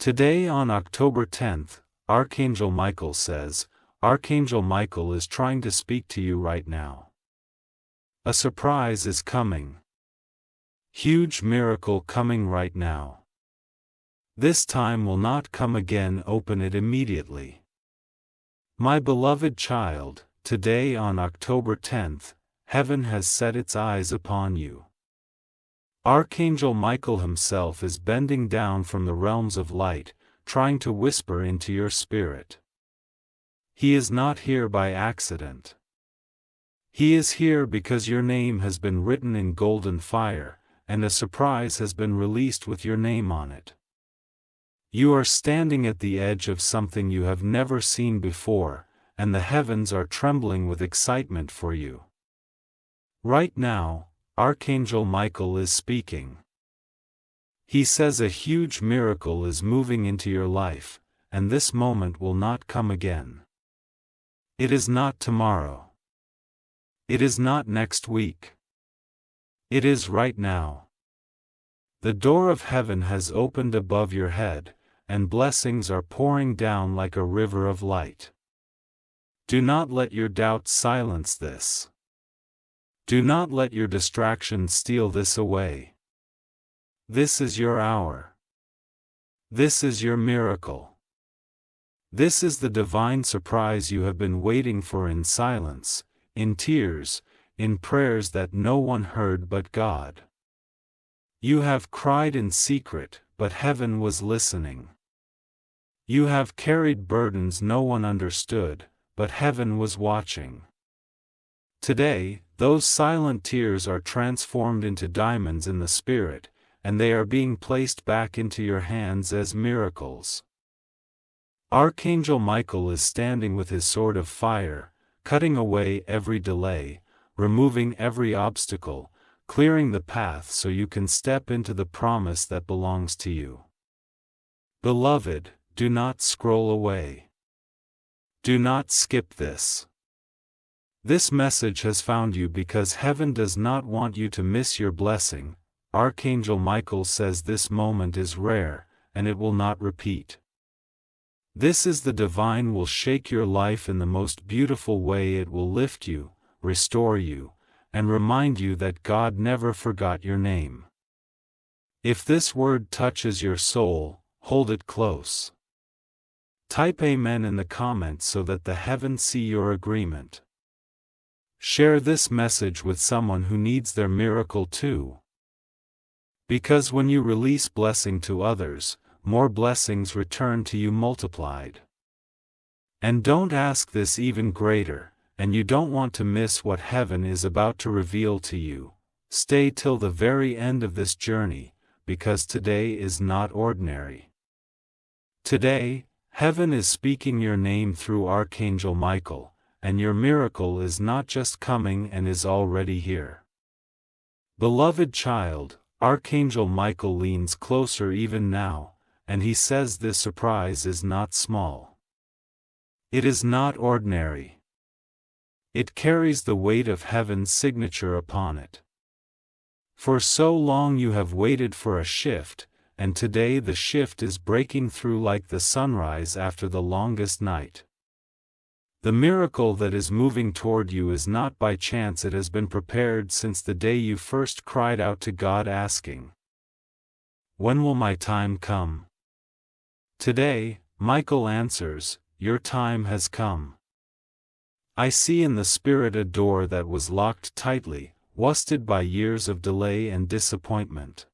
Today on October 10th, Archangel Michael says, Archangel Michael is trying to speak to you right now. A surprise is coming. Huge miracle coming right now. This time will not come again. Open it immediately. My beloved child, today on October 10th, heaven has set its eyes upon you. Archangel Michael himself is bending down from the realms of light, trying to whisper into your spirit. He is not here by accident. He is here because your name has been written in golden fire, and a surprise has been released with your name on it. You are standing at the edge of something you have never seen before, and the heavens are trembling with excitement for you. Right now, Archangel Michael is speaking. He says a huge miracle is moving into your life, and this moment will not come again. It is not tomorrow. It is not next week. It is right now. The door of heaven has opened above your head, and blessings are pouring down like a river of light. Do not let your doubts silence this. Do not let your distractions steal this away. This is your hour. This is your miracle. This is the divine surprise you have been waiting for in silence, in tears, in prayers that no one heard but God. You have cried in secret, but heaven was listening. You have carried burdens no one understood, but heaven was watching. Today, those silent tears are transformed into diamonds in the spirit, and they are being placed back into your hands as miracles. Archangel Michael is standing with his sword of fire, cutting away every delay, removing every obstacle, clearing the path so you can step into the promise that belongs to you. Beloved, do not scroll away. Do not skip this. This message has found you because heaven does not want you to miss your blessing. Archangel Michael says this moment is rare, and it will not repeat. This is the divine will shake your life in the most beautiful way. It will lift you, restore you, and remind you that God never forgot your name. If this word touches your soul, hold it close. Type Amen in the comments so that the heavens see your agreement. Share this message with someone who needs their miracle too. Because when you release blessing to others, more blessings return to you multiplied. And don't ask this even greater, and you don't want to miss what heaven is about to reveal to you. Stay till the very end of this journey, because today is not ordinary. Today, heaven is speaking your name through Archangel Michael, and your miracle is not just coming and is already here. Beloved child, Archangel Michael leans closer even now, and he says this surprise is not small. It is not ordinary. It carries the weight of heaven's signature upon it. For so long you have waited for a shift, and today the shift is breaking through like the sunrise after the longest night. The miracle that is moving toward you is not by chance. It has been prepared since the day you first cried out to God asking, "When will my time come?" Today, Michael answers, "Your time has come." I see in the spirit a door that was locked tightly, rusted by years of delay and disappointment.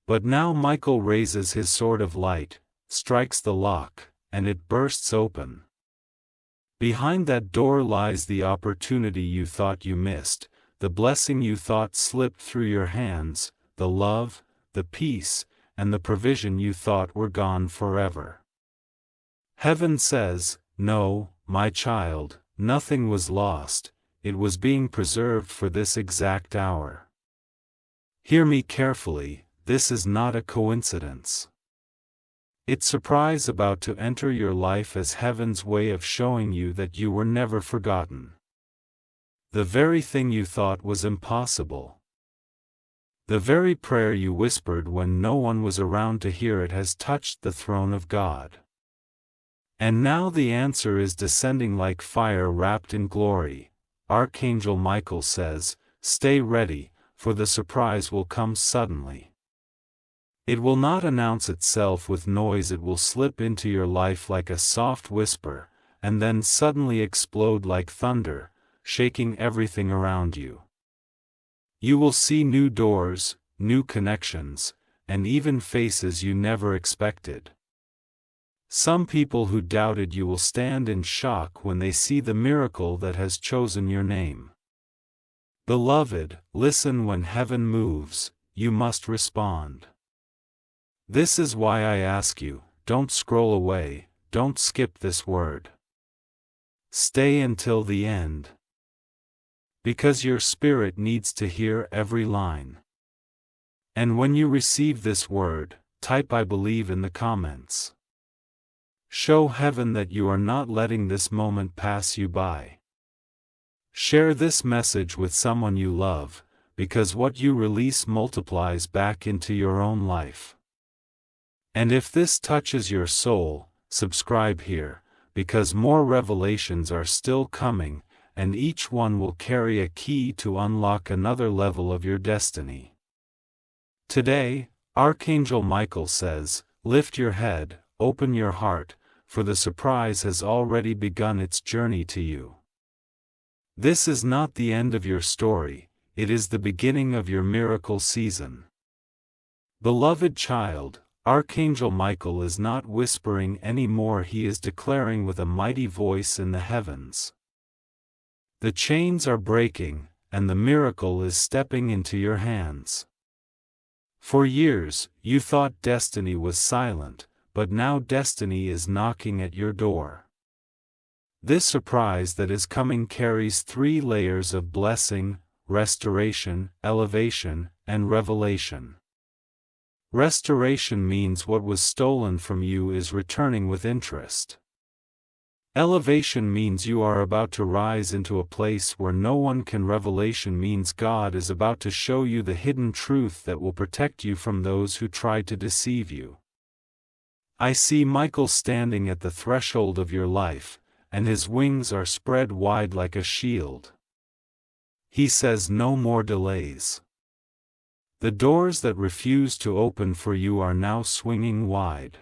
But now Michael raises his sword of light, strikes the lock, and it bursts open. Behind that door lies the opportunity you thought you missed, the blessing you thought slipped through your hands, the love, the peace, and the provision you thought were gone forever. Heaven says, "No, my child, nothing was lost, it was being preserved for this exact hour." Hear me carefully, this is not a coincidence. It's surprise about to enter your life as heaven's way of showing you that you were never forgotten. The very thing you thought was impossible. The very prayer you whispered when no one was around to hear it has touched the throne of God. And now the answer is descending like fire wrapped in glory. Archangel Michael says, "Stay ready, for the surprise will come suddenly." It will not announce itself with noise, it will slip into your life like a soft whisper, and then suddenly explode like thunder, shaking everything around you. You will see new doors, new connections, and even faces you never expected. Some people who doubted you will stand in shock when they see the miracle that has chosen your name. Beloved, listen, when heaven moves, you must respond. This is why I ask you, don't scroll away, don't skip this word. Stay until the end. Because your spirit needs to hear every line. And when you receive this word, type "I believe" in the comments. Show heaven that you are not letting this moment pass you by. Share this message with someone you love, because what you release multiplies back into your own life. And if this touches your soul, subscribe here, because more revelations are still coming, and each one will carry a key to unlock another level of your destiny. Today, Archangel Michael says, lift your head, open your heart, for the surprise has already begun its journey to you. This is not the end of your story, it is the beginning of your miracle season. Beloved child, Archangel Michael is not whispering anymore, he is declaring with a mighty voice in the heavens. The chains are breaking, and the miracle is stepping into your hands. For years, you thought destiny was silent, but now destiny is knocking at your door. This surprise that is coming carries 3 layers of blessing, restoration, elevation, and revelation. Restoration means what was stolen from you is returning with interest. Elevation means you are about to rise into a place where no one can. Revelation means God is about to show you the hidden truth that will protect you from those who tried to deceive you. I see Michael standing at the threshold of your life, and his wings are spread wide like a shield. He says, no more delays. The doors that refuse to open for you are now swinging wide.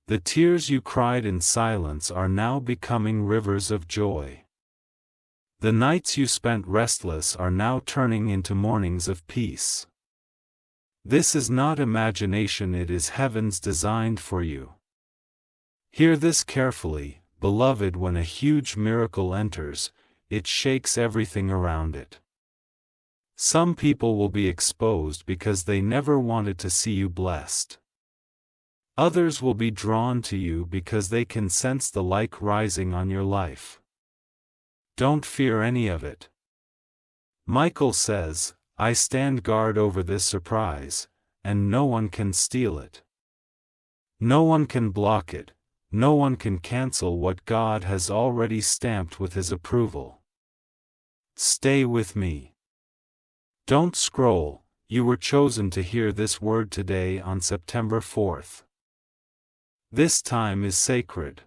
The tears you cried in silence are now becoming rivers of joy. The nights you spent restless are now turning into mornings of peace. This is not imagination, it is heaven's designed for you. Hear this carefully, beloved, when a huge miracle enters, it shakes everything around it. Some people will be exposed because they never wanted to see you blessed. Others will be drawn to you because they can sense the light rising on your life. Don't fear any of it. Michael says, I stand guard over this surprise, and no one can steal it. No one can block it, no one can cancel what God has already stamped with His approval. Stay with me. Don't scroll, you were chosen to hear this word today on September 4th. This time is sacred.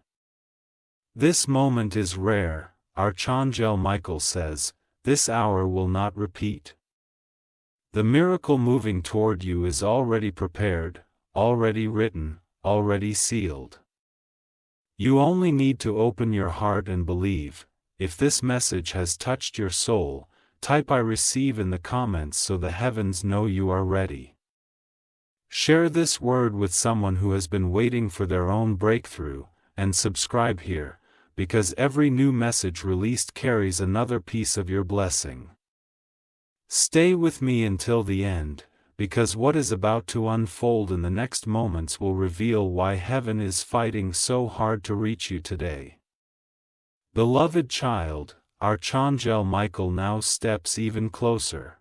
This moment is rare, Archangel Michael says, this hour will not repeat. The miracle moving toward you is already prepared, already written, already sealed. You only need to open your heart and believe. If this message has touched your soul, type I receive in the comments so the heavens know you are ready. Share this word with someone who has been waiting for their own breakthrough, and subscribe here, because every new message released carries another piece of your blessing. Stay with me until the end, because what is about to unfold in the next moments will reveal why heaven is fighting so hard to reach you today. Beloved child, Archangel Michael now steps even closer.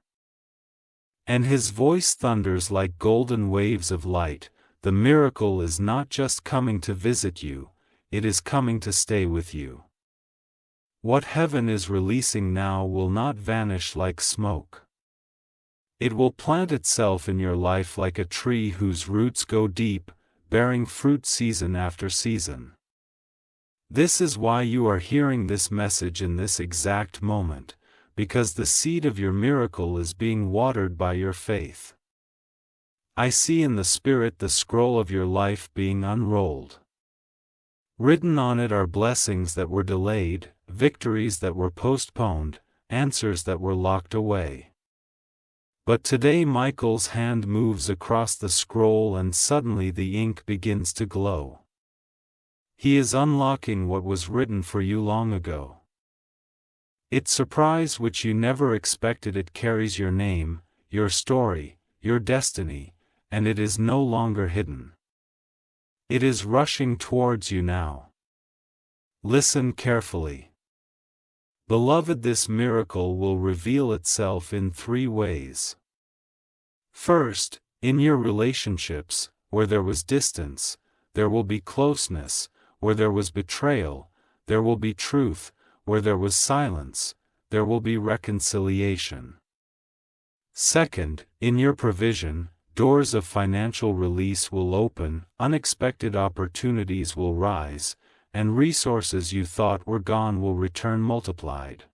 And his voice thunders like golden waves of light. The miracle is not just coming to visit you, it is coming to stay with you. What heaven is releasing now will not vanish like smoke. It will plant itself in your life like a tree whose roots go deep, bearing fruit season after season. This is why you are hearing this message in this exact moment, because the seed of your miracle is being watered by your faith. I see in the Spirit the scroll of your life being unrolled. Written on it are blessings that were delayed, victories that were postponed, answers that were locked away. But today Michael's hand moves across the scroll and suddenly the ink begins to glow. He is unlocking what was written for you long ago. Its surprise which you never expected. It carries your name, your story, your destiny, and it is no longer hidden. It is rushing towards you now. Listen carefully. Beloved, this miracle will reveal itself in 3 ways. First, in your relationships, where there was distance, there will be closeness; where there was betrayal, there will be truth; where there was silence, there will be reconciliation. Second, in your provision, doors of financial release will open, unexpected opportunities will rise, and resources you thought were gone will return multiplied.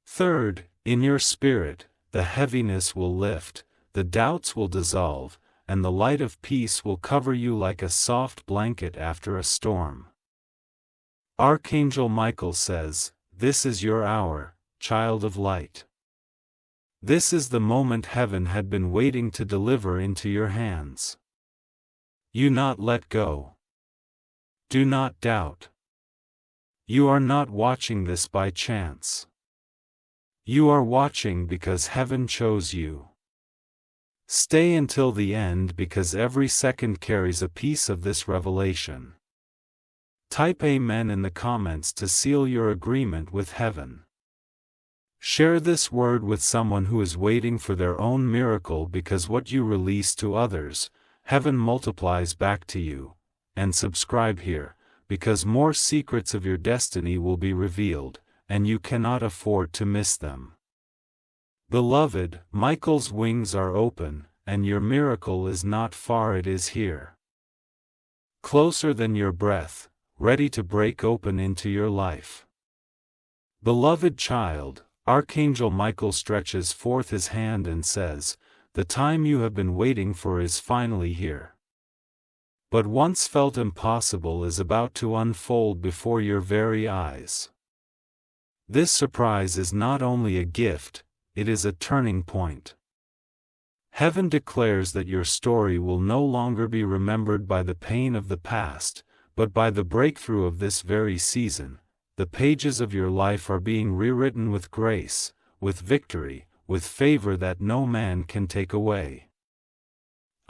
Third, in your spirit, the heaviness will lift, the doubts will dissolve, and the light of peace will cover you like a soft blanket after a storm. Archangel Michael says, "This is your hour, child of light. This is the moment heaven had been waiting to deliver into your hands. You not let go. Do not doubt. You are not watching this by chance. You are watching because heaven chose you. Stay until the end because every second carries a piece of this revelation." Type Amen in the comments to seal your agreement with heaven. Share this word with someone who is waiting for their own miracle, because what you release to others, heaven multiplies back to you. And subscribe here, because more secrets of your destiny will be revealed, and you cannot afford to miss them. Beloved, Michael's wings are open, and your miracle is not far, it is here. Closer than your breath, ready to break open into your life. Beloved child, Archangel Michael stretches forth his hand and says, "The time you have been waiting for is finally here. What once felt impossible is about to unfold before your very eyes. This surprise is not only a gift, it is a turning point. Heaven declares that your story will no longer be remembered by the pain of the past, but by the breakthrough of this very season. The pages of your life are being rewritten with grace, with victory, with favor that no man can take away.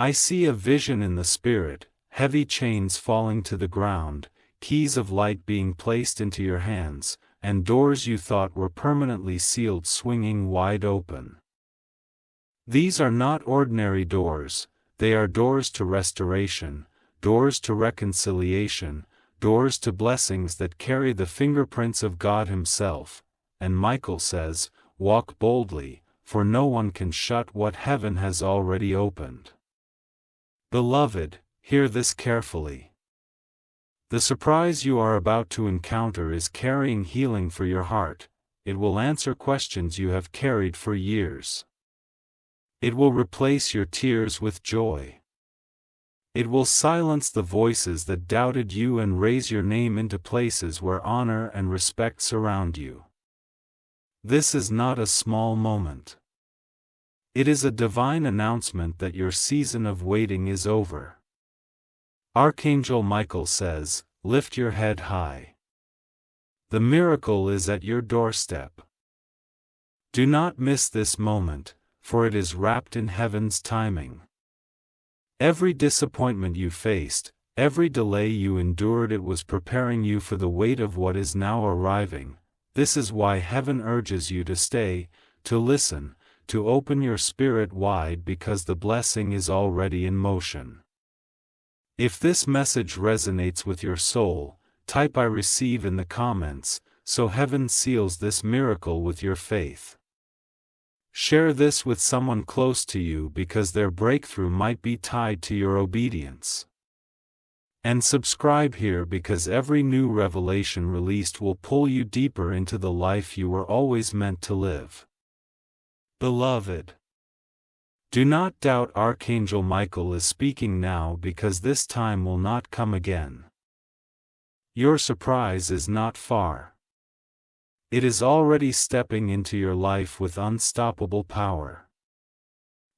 I see a vision in the Spirit, heavy chains falling to the ground, keys of light being placed into your hands, and doors you thought were permanently sealed swinging wide open. These are not ordinary doors, they are doors to restoration, doors to reconciliation, doors to blessings that carry the fingerprints of God Himself. And Michael says, "Walk boldly, for no one can shut what heaven has already opened." Beloved, hear this carefully. The surprise you are about to encounter is carrying healing for your heart. It will answer questions you have carried for years. It will replace your tears with joy. It will silence the voices that doubted you and raise your name into places where honor and respect surround you. This is not a small moment. It is a divine announcement that your season of waiting is over. Archangel Michael says, "Lift your head high. The miracle is at your doorstep." Do not miss this moment, for it is wrapped in heaven's timing. Every disappointment you faced, every delay you endured, it was preparing you for the weight of what is now arriving. This is why heaven urges you to stay, to listen, to open your spirit wide, because the blessing is already in motion. If this message resonates with your soul, type "I receive" in the comments, so heaven seals this miracle with your faith. Share this with someone close to you because their breakthrough might be tied to your obedience. And subscribe here because every new revelation released will pull you deeper into the life you were always meant to live. Beloved, do not doubt Archangel Michael is speaking now because this time will not come again. Your surprise is not far. It is already stepping into your life with unstoppable power.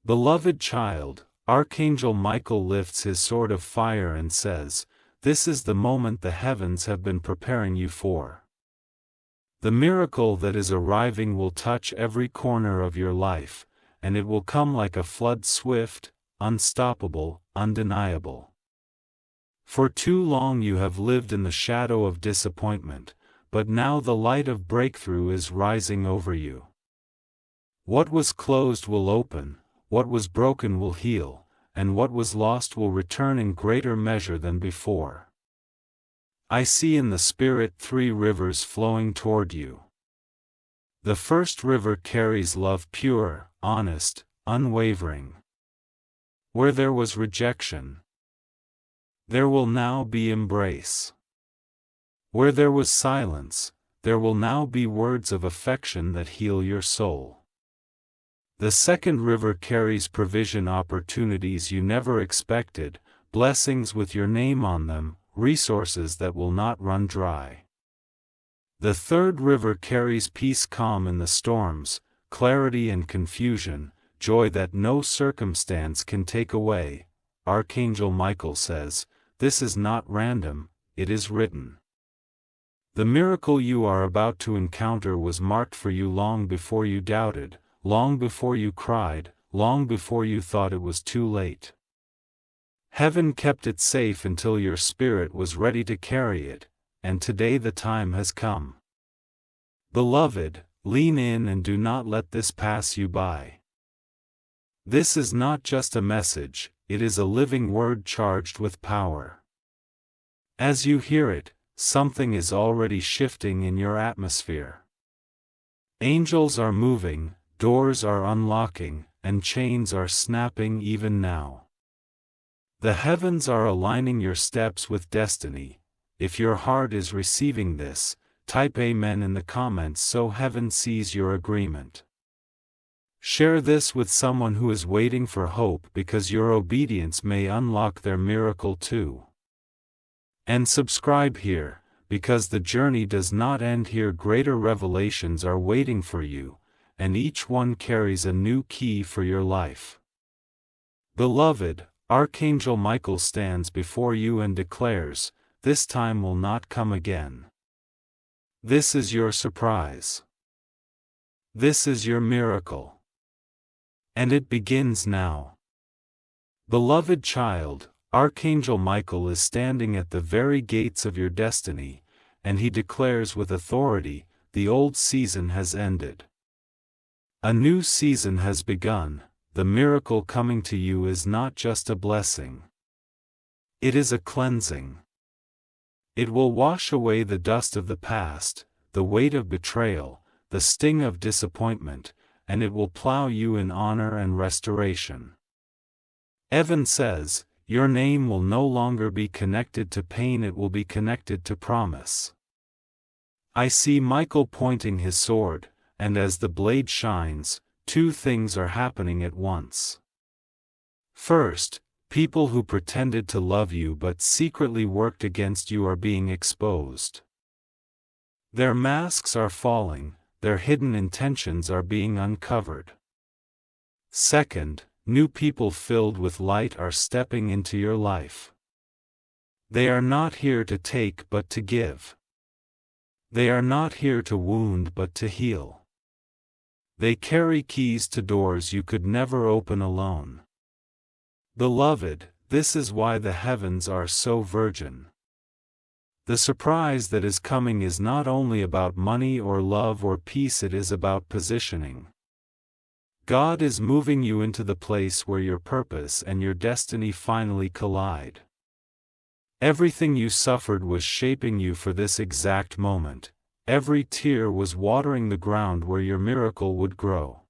Beloved child, Archangel Michael lifts his sword of fire and says, "This is the moment the heavens have been preparing you for." The miracle that is arriving will touch every corner of your life, and it will come like a flood, swift, unstoppable, undeniable. For too long you have lived in the shadow of disappointment, but now the light of breakthrough is rising over you. What was closed will open, what was broken will heal, and what was lost will return in greater measure than before. I see in the Spirit 3 rivers flowing toward you. The first river carries love, pure, honest, unwavering. Where there was rejection, there will now be embrace. Where there was silence, there will now be words of affection that heal your soul. The second river carries provision, opportunities you never expected, blessings with your name on them, resources that will not run dry. The third river carries peace, calm in the storms, clarity and confusion, joy that no circumstance can take away. Archangel Michael says, "This is not random, it is written." The miracle you are about to encounter was marked for you long before you doubted, long before you cried, long before you thought it was too late. Heaven kept it safe until your spirit was ready to carry it, and today the time has come. Beloved, lean in and do not let this pass you by. This is not just a message, it is a living word charged with power. As you hear it, something is already shifting in your atmosphere. Angels are moving, doors are unlocking, and chains are snapping even now. The heavens are aligning your steps with destiny. If your heart is receiving this, type Amen in the comments so heaven sees your agreement. Share this with someone who is waiting for hope because your obedience may unlock their miracle too. And subscribe here, because the journey does not end here. Greater revelations are waiting for you, and each one carries a new key for your life. Beloved, Archangel Michael stands before you and declares, "This time will not come again." This is your surprise. This is your miracle. And it begins now. Beloved child, Archangel Michael is standing at the very gates of your destiny, and he declares with authority, the old season has ended. A new season has begun. The miracle coming to you is not just a blessing. It is a cleansing. It will wash away the dust of the past, the weight of betrayal, the sting of disappointment, and it will plow you in honor and restoration. Evan says, your name will no longer be connected to pain, it will be connected to promise. I see Michael pointing his sword, and as the blade shines, 2 things are happening at once. First, people who pretended to love you but secretly worked against you are being exposed. Their masks are falling, their hidden intentions are being uncovered. Second, new people filled with light are stepping into your life. They are not here to take but to give. They are not here to wound but to heal. They carry keys to doors you could never open alone. Beloved, this is why the heavens are so virgin. The surprise that is coming is not only about money or love or peace, it is about positioning. God is moving you into the place where your purpose and your destiny finally collide. Everything you suffered was shaping you for this exact moment. Every tear was watering the ground where your miracle would grow.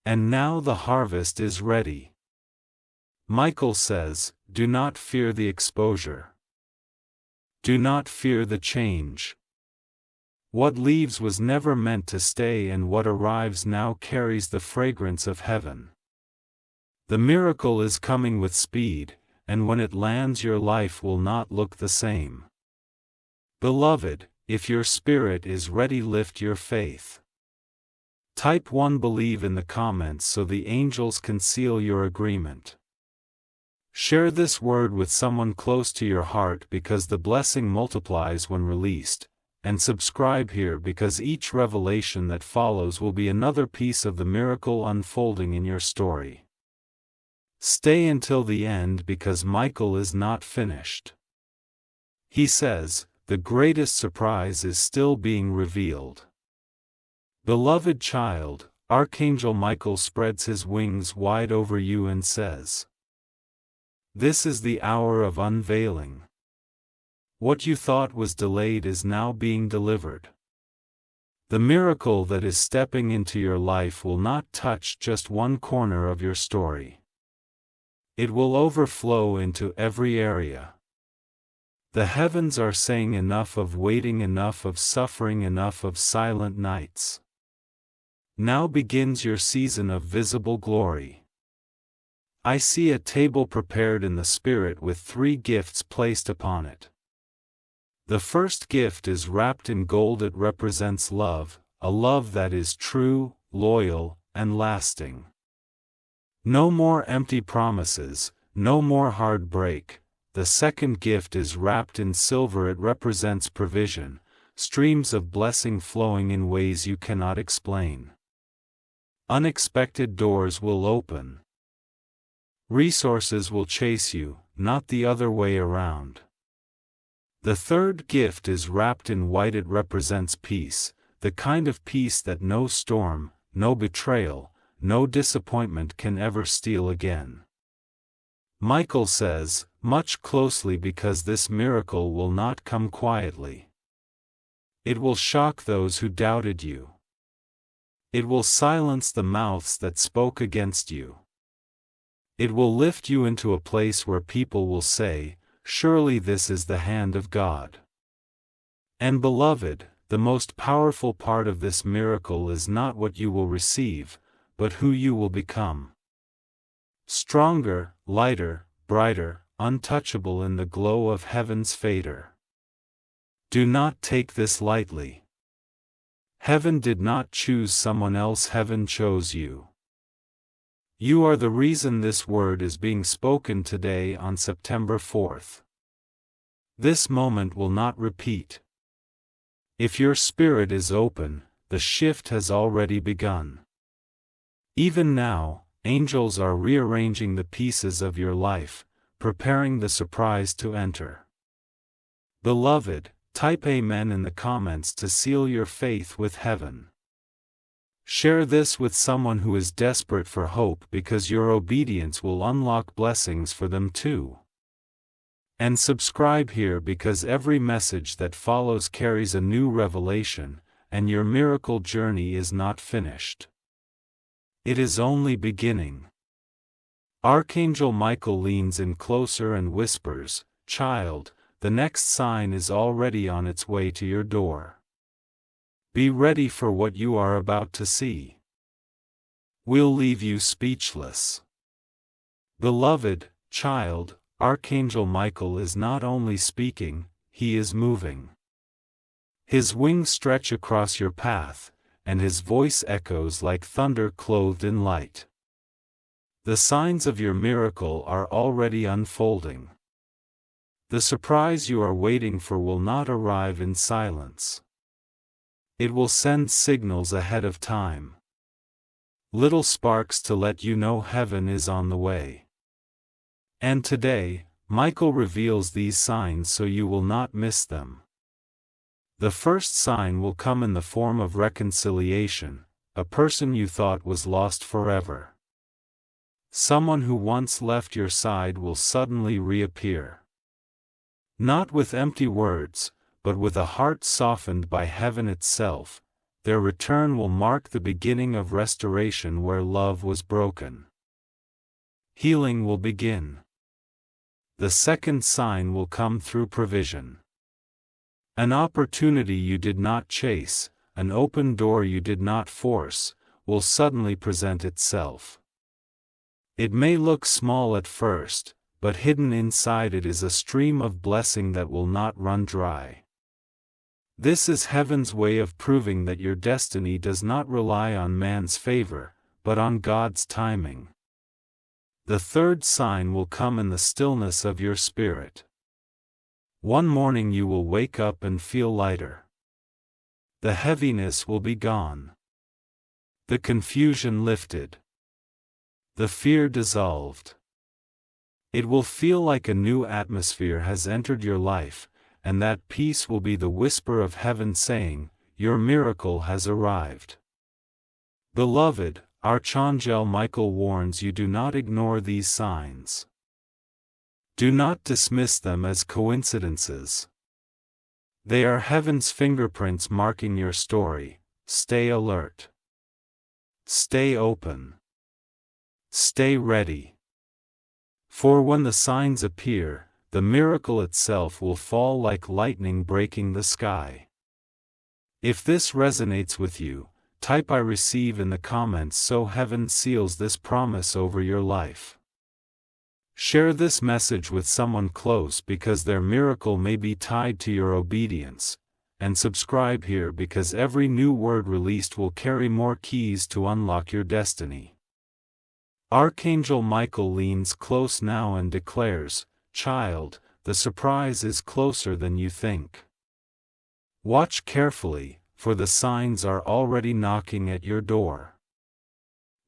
and now the harvest is ready. Michael says, do not fear the exposure. Do not fear the change. What leaves was never meant to stay, and what arrives now carries the fragrance of heaven. The miracle is coming with speed, and when it lands your life will not look the same. Beloved, if your spirit is ready, lift your faith. Type 1 believe in the comments so the angels can seal your agreement. Share this word with someone close to your heart because the blessing multiplies when released, and subscribe here because each revelation that follows will be another piece of the miracle unfolding in your story. Stay until the end because Michael is not finished. He says, the greatest surprise is still being revealed. Beloved child, Archangel Michael spreads his wings wide over you and says, this is the hour of unveiling. What you thought was delayed is now being delivered. The miracle that is stepping into your life will not touch just one corner of your story. It will overflow into every area. The heavens are saying enough of waiting, enough of suffering, enough of silent nights. Now begins your season of visible glory. I see a table prepared in the Spirit with 3 gifts placed upon it. The first gift is wrapped in gold. It represents love, a love that is true, loyal, and lasting. No more empty promises, no more heartbreak. The second gift is wrapped in silver. It represents provision, streams of blessing flowing in ways you cannot explain. Unexpected doors will open. Resources will chase you, not the other way around. The third gift is wrapped in white. It represents peace, the kind of peace that no storm, no betrayal, no disappointment can ever steal again. Michael says, much closely because this miracle will not come quietly. It will shock those who doubted you. It will silence the mouths that spoke against you. It will lift you into a place where people will say, surely this is the hand of God. And beloved, the most powerful part of this miracle is not what you will receive, but who you will become. Stronger, lighter, brighter, untouchable in the glow of heaven's fader. Do not take this lightly. Heaven did not choose someone else, heaven chose you. You are the reason this word is being spoken today on September 4th. This moment will not repeat. If your spirit is open, the shift has already begun. Even now, angels are rearranging the pieces of your life, preparing the surprise to enter. Beloved, type Amen in the comments to seal your faith with heaven. Share this with someone who is desperate for hope because your obedience will unlock blessings for them too. And subscribe here because every message that follows carries a new revelation, and your miracle journey is not finished. It is only beginning. Archangel Michael leans in closer and whispers, child, the next sign is already on its way to your door. Be ready for what you are about to see. We'll leave you speechless. Beloved child, Archangel Michael is not only speaking, he is moving. His wings stretch across your path, and his voice echoes like thunder clothed in light. The signs of your miracle are already unfolding. The surprise you are waiting for will not arrive in silence. It will send signals ahead of time. Little sparks to let you know heaven is on the way. And today, Michael reveals these signs so you will not miss them. The first sign will come in the form of reconciliation, a person you thought was lost forever. Someone who once left your side will suddenly reappear. Not with empty words, but with a heart softened by heaven itself. their return will mark the beginning of restoration where love was broken. Healing will begin. The second sign will come through provision. An opportunity you did not chase, an open door you did not force, will suddenly present itself. It may look small at first, but hidden inside it is a stream of blessing that will not run dry. This is heaven's way of proving that your destiny does not rely on man's favor, but on God's timing. The third sign will come in the stillness of your spirit. One morning you will wake up and feel lighter. The heaviness will be gone. The confusion lifted. The fear dissolved. It will feel like a new atmosphere has entered your life, and that peace will be the whisper of heaven saying, "Your miracle has arrived." Beloved, Archangel Michael warns you, do not ignore these signs. Do not dismiss them as coincidences. They are heaven's fingerprints marking your story. Stay alert. Stay open. Stay ready. For when the signs appear, the miracle itself will fall like lightning breaking the sky. If this resonates with you, type "I receive" in the comments so heaven seals this promise over your life. Share this message with someone close because their miracle may be tied to your obedience, and subscribe here because every new word released will carry more keys to unlock your destiny. Archangel Michael leans close now and declares, "Child, the surprise is closer than you think. Watch carefully, for the signs are already knocking at your door."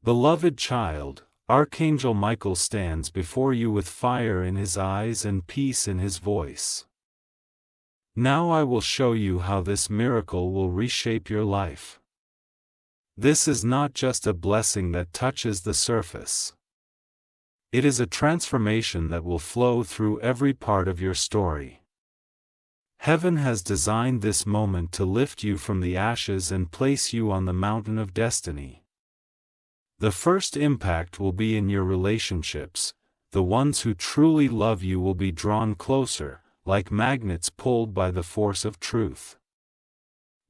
Beloved child, Archangel Michael stands before you with fire in his eyes and peace in his voice. Now I will show you how this miracle will reshape your life. This is not just a blessing that touches the surface. It is a transformation that will flow through every part of your story. Heaven has designed this moment to lift you from the ashes and place you on the mountain of destiny. The first impact will be in your relationships. The ones who truly love you will be drawn closer, like magnets pulled by the force of truth.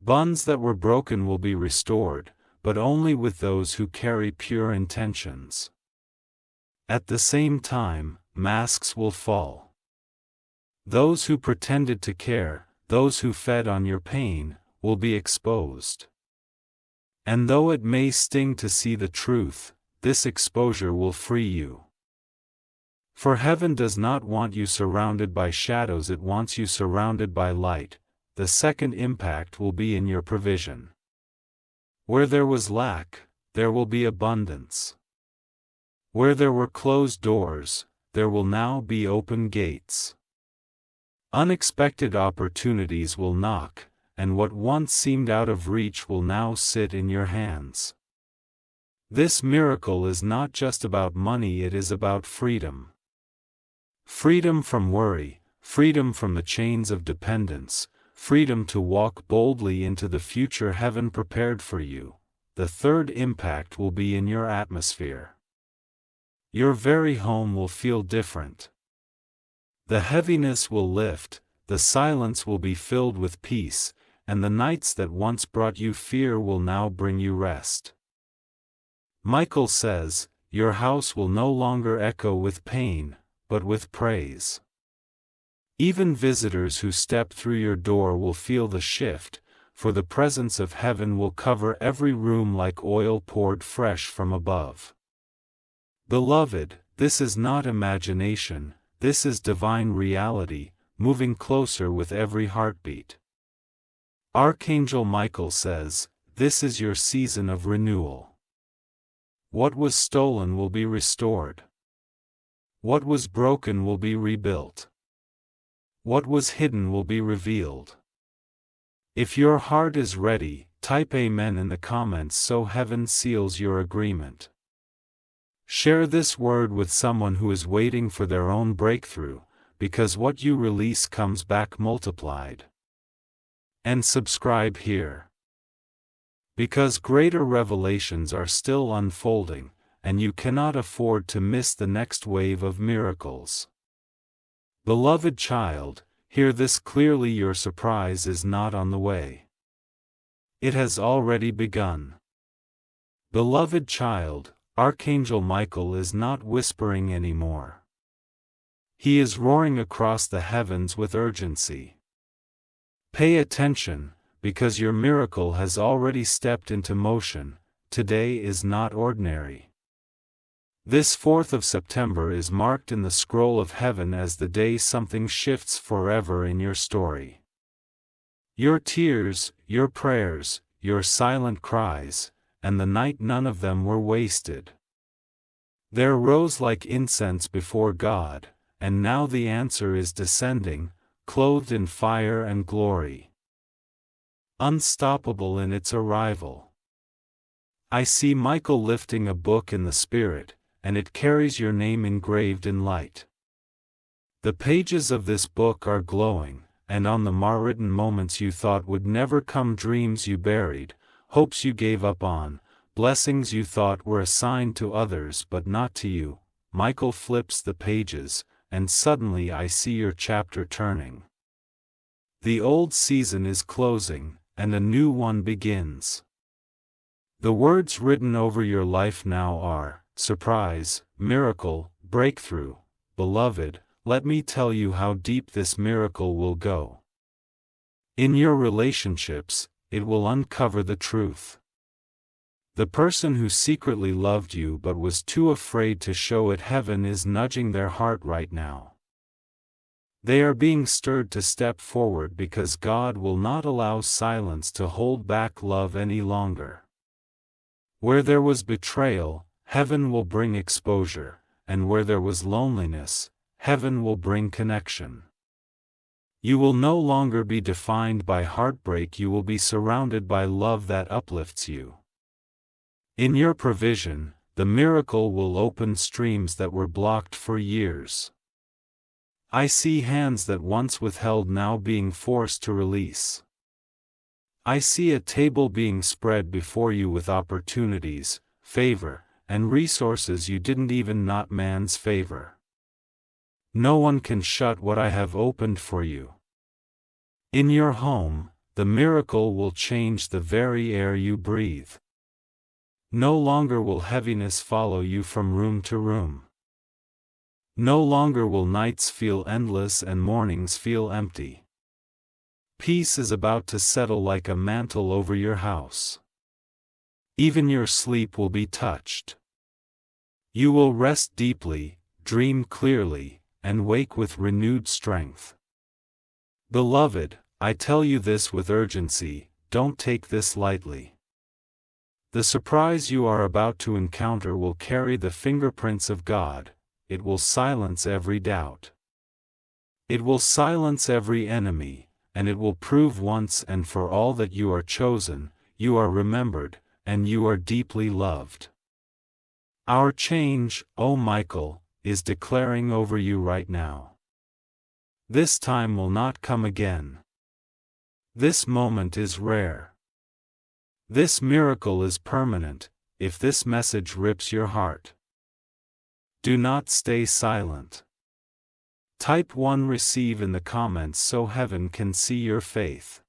Bonds that were broken will be restored, but only with those who carry pure intentions. At the same time, masks will fall. Those who pretended to care, those who fed on your pain, will be exposed. And though it may sting to see the truth, this exposure will free you. For heaven does not want you surrounded by shadows, it wants you surrounded by light. The second impact will be in your provision. Where there was lack, there will be abundance. Where there were closed doors, there will now be open gates. Unexpected opportunities will knock, and what once seemed out of reach will now sit in your hands. This miracle is not just about money, it is about freedom. Freedom from worry, freedom from the chains of dependence, freedom to walk boldly into the future heaven prepared for you. The third impact will be in your atmosphere. Your very home will feel different. The heaviness will lift, the silence will be filled with peace, and the nights that once brought you fear will now bring you rest. Michael says, your house will no longer echo with pain, but with praise. Even visitors who step through your door will feel the shift, for the presence of heaven will cover every room like oil poured fresh from above. Beloved, this is not imagination, this is divine reality, moving closer with every heartbeat. Archangel Michael says, this is your season of renewal. What was stolen will be restored. What was broken will be rebuilt. What was hidden will be revealed. If your heart is ready, type Amen in the comments so heaven seals your agreement. Share this word with someone who is waiting for their own breakthrough, because what you release comes back multiplied. And subscribe here. Because greater revelations are still unfolding, and you cannot afford to miss the next wave of miracles. Beloved child, hear this clearly: your surprise is not on the way. It has already begun. Beloved child, Archangel Michael is not whispering anymore. He is roaring across the heavens with urgency. Pay attention, because your miracle has already stepped into motion. Today is not ordinary. This 4th of September is marked in the scroll of heaven as the day something shifts forever in your story. Your tears, your prayers, your silent cries, and the night, none of them were wasted. They rose like incense before God, and now the answer is descending, clothed in fire and glory. Unstoppable in its arrival. I see Michael lifting a book in the Spirit, and it carries your name engraved in light. The pages of this book are glowing, and on them are written moments you thought would never come, dreams you buried, hopes you gave up on, blessings you thought were assigned to others but not to you. Michael flips the pages, and suddenly I see your chapter turning. The old season is closing, and a new one begins. The words written over your life now are surprise, miracle, breakthrough. Beloved, let me tell you how deep this miracle will go. In your relationships, it will uncover the truth. The person who secretly loved you but was too afraid to show it, heaven is nudging their heart right now. They are being stirred to step forward because God will not allow silence to hold back love any longer. Where there was betrayal, heaven will bring exposure, and where there was loneliness, heaven will bring connection. You will no longer be defined by heartbreak, you will be surrounded by love that uplifts you. In your provision, the miracle will open streams that were blocked for years. I see hands that once withheld now being forced to release. I see a table being spread before you with opportunities, favor, and resources you didn't even know. Man's favor. No one can shut what I have opened for you. In your home, the miracle will change the very air you breathe. No longer will heaviness follow you from room to room. No longer will nights feel endless and mornings feel empty. Peace is about to settle like a mantle over your house. Even your sleep will be touched. You will rest deeply, dream clearly, and wake with renewed strength. Beloved, I tell you this with urgency, don't take this lightly. The surprise you are about to encounter will carry the fingerprints of God. It will silence every doubt. It will silence every enemy, and it will prove once and for all that you are chosen, you are remembered, and you are deeply loved. Our change, O Michael, is declaring over you right now. This time will not come again. This moment is rare. This miracle is permanent, if this message rips your heart. Do not stay silent. Type 1 receive in the comments so heaven can see your faith.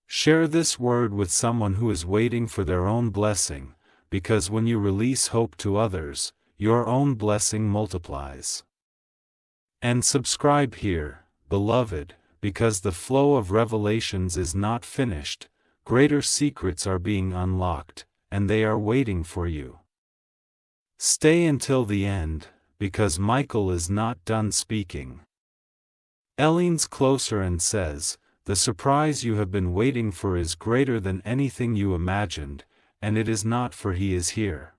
Share this word with someone who is waiting for their own blessing, because when you release hope to others, your own blessing multiplies. And subscribe here, beloved, because the flow of revelations is not finished, greater secrets are being unlocked, and they are waiting for you. Stay until the end, because Michael is not done speaking. Leans closer and says, the surprise you have been waiting for is greater than anything you imagined, and it is not, for he is here.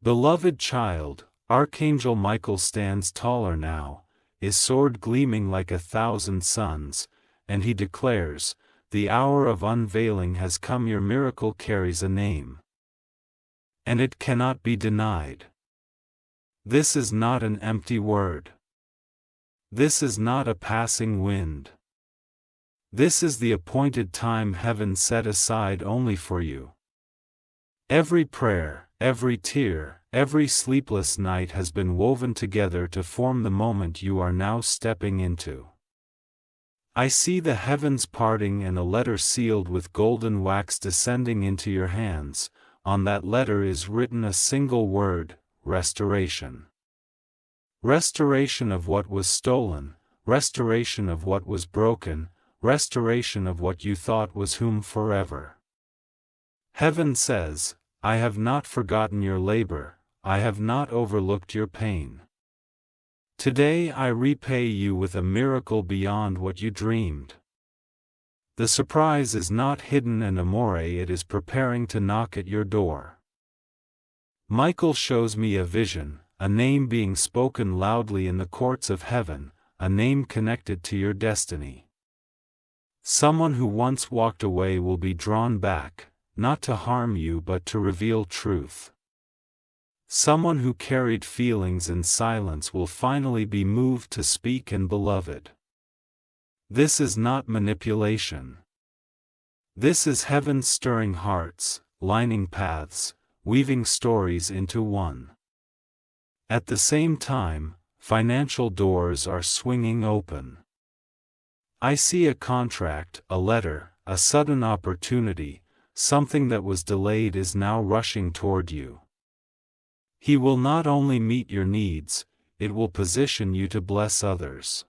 Beloved child, Archangel Michael stands taller now, his sword gleaming like 1,000 suns, and he declares, the hour of unveiling has come. Your miracle carries a name, and it cannot be denied. This is not an empty word. This is not a passing wind. This is the appointed time heaven set aside only for you. Every prayer, every tear, every sleepless night has been woven together to form the moment you are now stepping into. I see the heavens parting and a letter sealed with golden wax descending into your hands. On that letter is written a single word: restoration. Restoration of what was stolen, restoration of what was broken, restoration of what you thought was whom forever. Heaven says, I have not forgotten your labor, I have not overlooked your pain. Today I repay you with a miracle beyond what you dreamed. The surprise is not hidden and amore, it is preparing to knock at your door. Michael shows me a vision, a name being spoken loudly in the courts of heaven, a name connected to your destiny. Someone who once walked away will be drawn back, not to harm you but to reveal truth. Someone who carried feelings in silence will finally be moved to speak and beloved. This is not manipulation. This is heaven stirring hearts, lining paths, weaving stories into one. At the same time, financial doors are swinging open. I see a contract, a letter, a sudden opportunity, something that was delayed is now rushing toward you. He will not only meet your needs, it will position you to bless others.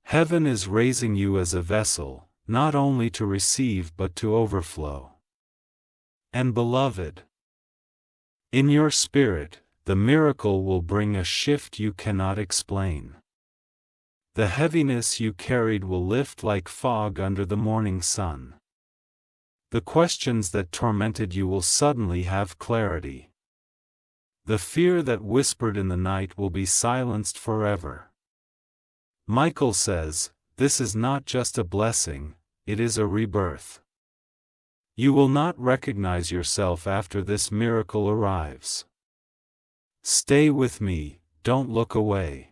Heaven is raising you as a vessel, not only to receive but to overflow. And beloved, in your spirit, the miracle will bring a shift you cannot explain. The heaviness you carried will lift like fog under the morning sun. The questions that tormented you will suddenly have clarity. The fear that whispered in the night will be silenced forever. Michael says, this is not just a blessing, it is a rebirth. You will not recognize yourself after this miracle arrives. Stay with me, don't look away.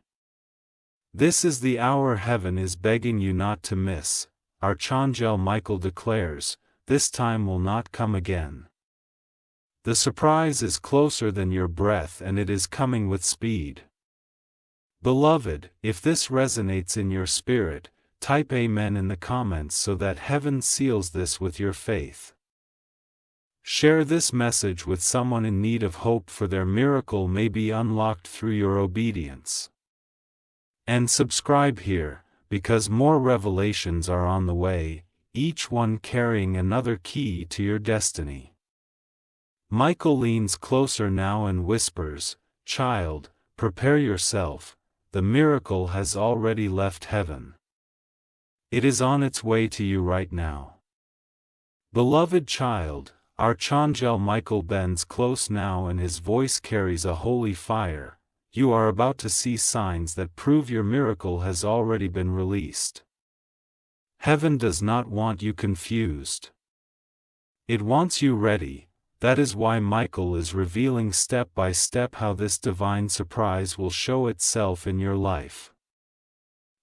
This is the hour heaven is begging you not to miss. Archangel Michael declares, this time will not come again. The surprise is closer than your breath and it is coming with speed. Beloved, if this resonates in your spirit, type Amen in the comments so that heaven seals this with your faith. Share this message with someone in need of hope, for their miracle may be unlocked through your obedience. And subscribe here, because more revelations are on the way, each one carrying another key to your destiny. Michael leans closer now and whispers, child, prepare yourself, the miracle has already left heaven. It is on its way to you right now. Beloved child, Archangel Michael bends close now and his voice carries a holy fire. You are about to see signs that prove your miracle has already been released. Heaven does not want you confused. It wants you ready. That is why Michael is revealing step by step how this divine surprise will show itself in your life.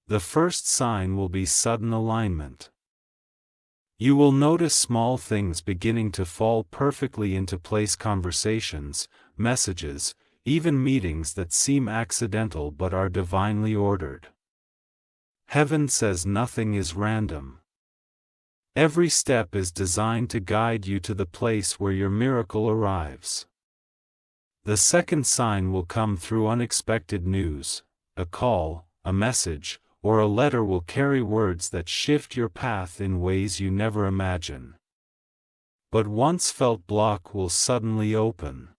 The first sign will be sudden alignment. You will notice small things beginning to fall perfectly into place: conversations, messages, even meetings that seem accidental but are divinely ordered. Heaven says nothing is random. Every step is designed to guide you to the place where your miracle arrives. The second sign will come through unexpected news. A call, a message, or a letter will carry words that shift your path in ways you never imagine. But once felt block will suddenly open.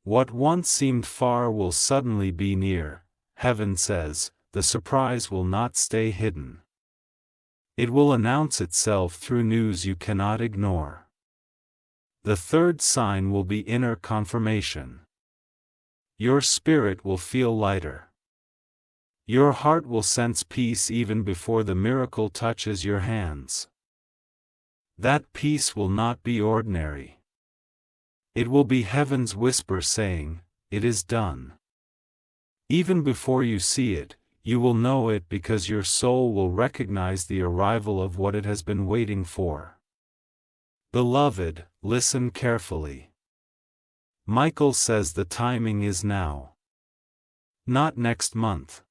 What once seemed far will suddenly be near. Heaven says, the surprise will not stay hidden. It will announce itself through news you cannot ignore. The third sign will be inner confirmation. Your spirit will feel lighter. Your heart will sense peace even before the miracle touches your hands. That peace will not be ordinary. It will be heaven's whisper saying, "It is done." Even before you see it, you will know it because your soul will recognize the arrival of what it has been waiting for. Beloved, listen carefully. Michael says the timing is now. Not next month.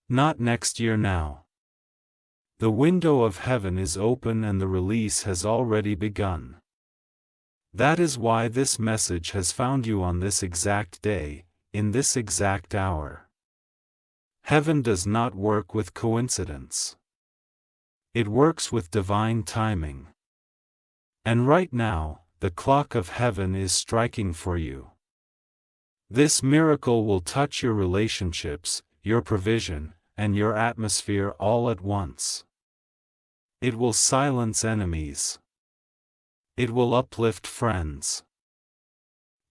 Not next year now. The window of heaven is open and the release has already begun. That is why this message has found you on this exact day, in this exact hour. Heaven does not work with coincidence. It works with divine timing. And right now, the clock of heaven is striking for you. This miracle will touch your relationships, your provision, and your atmosphere all at once. It will silence enemies. It will uplift friends.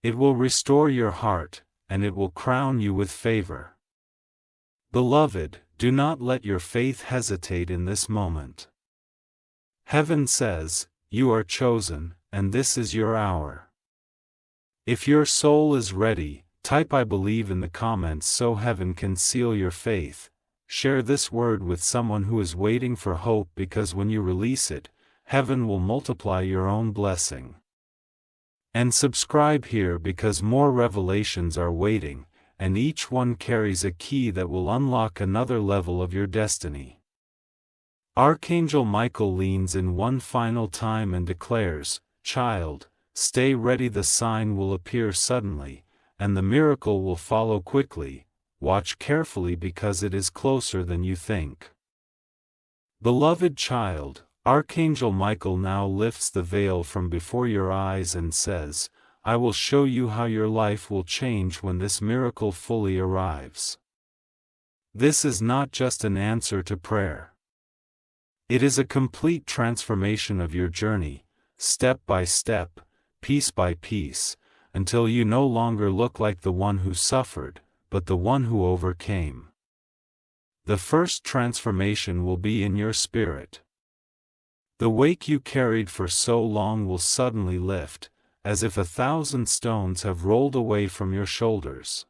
It will restore your heart, and it will crown you with favor. Beloved, do not let your faith hesitate in this moment. Heaven says, you are chosen, and this is your hour. If your soul is ready, type I believe in the comments so heaven can seal your faith. Share this word with someone who is waiting for hope, because when you release it, heaven will multiply your own blessing. And subscribe here because more revelations are waiting, and each one carries a key that will unlock another level of your destiny. Archangel Michael leans in one final time and declares, "Child, stay ready, the sign will appear suddenly, and the miracle will follow quickly. Watch carefully because it is closer than you think." Beloved child, Archangel Michael now lifts the veil from before your eyes and says, I will show you how your life will change when this miracle fully arrives. This is not just an answer to prayer. It is a complete transformation of your journey, step by step, piece by piece, until you no longer look like the one who suffered, but the one who overcame. The first transformation will be in your spirit. The weight you carried for so long will suddenly lift, as if 1,000 stones have rolled away from your shoulders.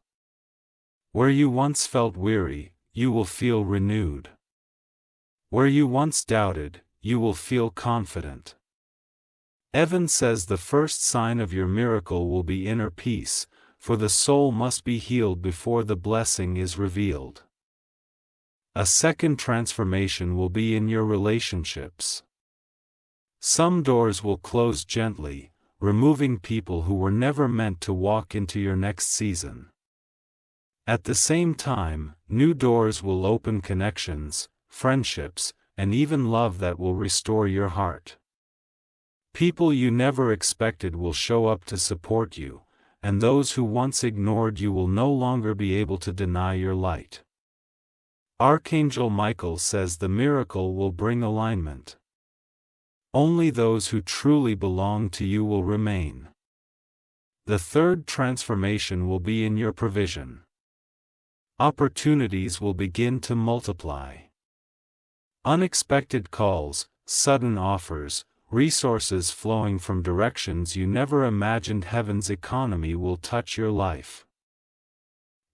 Where you once felt weary, you will feel renewed. Where you once doubted, you will feel confident. Evan says the first sign of your miracle will be inner peace, for the soul must be healed before the blessing is revealed. A second transformation will be in your relationships. Some doors will close gently, removing people who were never meant to walk into your next season. At the same time, new doors will open, connections, friendships, and even love that will restore your heart. People you never expected will show up to support you, and those who once ignored you will no longer be able to deny your light. Archangel Michael says the miracle will bring alignment. Only those who truly belong to you will remain. The third transformation will be in your provision. Opportunities will begin to multiply. Unexpected calls, sudden offers, resources flowing from directions you never imagined. Heaven's economy will touch your life.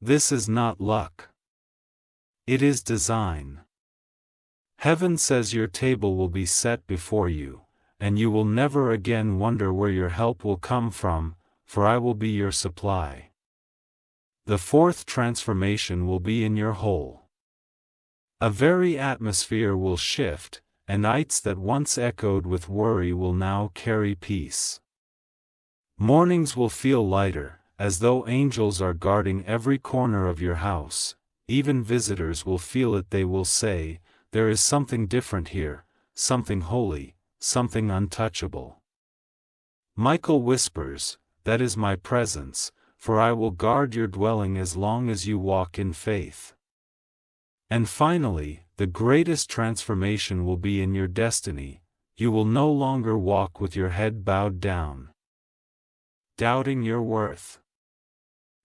This is not luck. It is design. Heaven says your table will be set before you, and you will never again wonder where your help will come from, for I will be your supply. The fourth transformation will be in your whole. A very atmosphere will shift, and nights that once echoed with worry will now carry peace. Mornings will feel lighter, as though angels are guarding every corner of your house. Even visitors will feel it. They will say, there is something different here, something holy, something untouchable. Michael whispers, that is my presence, for I will guard your dwelling as long as you walk in faith. And finally, the greatest transformation will be in your destiny. You will no longer walk with your head bowed down, doubting your worth.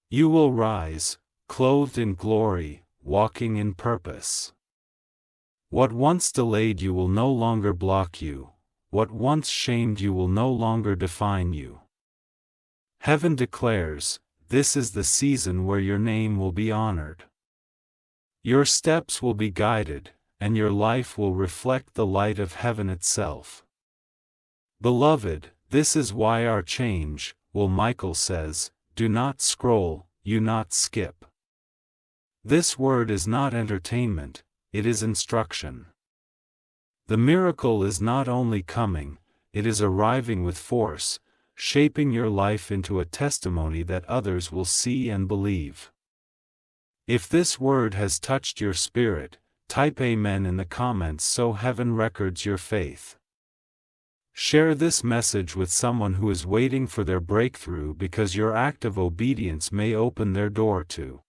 You will rise, clothed in glory, walking in purpose. What once delayed you will no longer block you. What once shamed you will no longer define you. Heaven declares, this is the season where your name will be honored. Your steps will be guided, and your life will reflect the light of heaven itself. Beloved, this is why Archangel Michael says, do not scroll, you not skip. This word is not entertainment, it is instruction. The miracle is not only coming, it is arriving with force, shaping your life into a testimony that others will see and believe. If this word has touched your spirit, type Amen in the comments so heaven records your faith. Share this message with someone who is waiting for their breakthrough, because your act of obedience may open their door to.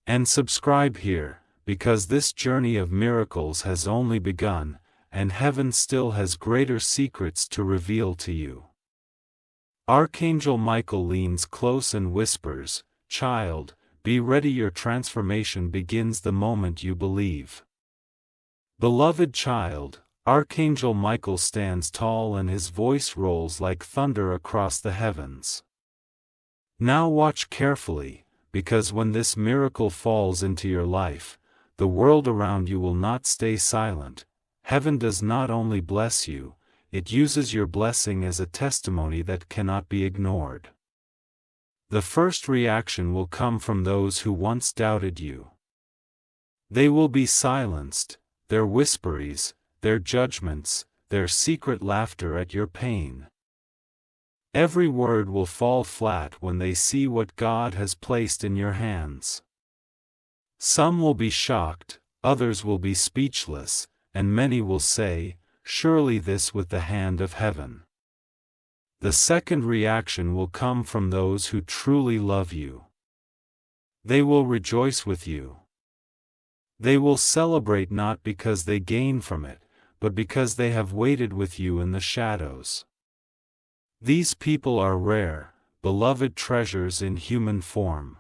And subscribe here, because this journey of miracles has only begun, and heaven still has greater secrets to reveal to you. Archangel Michael leans close and whispers, "Child, be ready, your transformation begins the moment you believe." Beloved child, Archangel Michael stands tall and his voice rolls like thunder across the heavens. Now watch carefully, because when this miracle falls into your life, the world around you will not stay silent. Heaven does not only bless you, it uses your blessing as a testimony that cannot be ignored. The first reaction will come from those who once doubted you. They will be silenced, their whisperings, their judgments, their secret laughter at your pain. Every word will fall flat when they see what God has placed in your hands. Some will be shocked, others will be speechless, and many will say, "Surely this with the hand of heaven." The second reaction will come from those who truly love you. They will rejoice with you. They will celebrate not because they gain from it, but because they have waited with you in the shadows. These people are rare, beloved treasures in human form.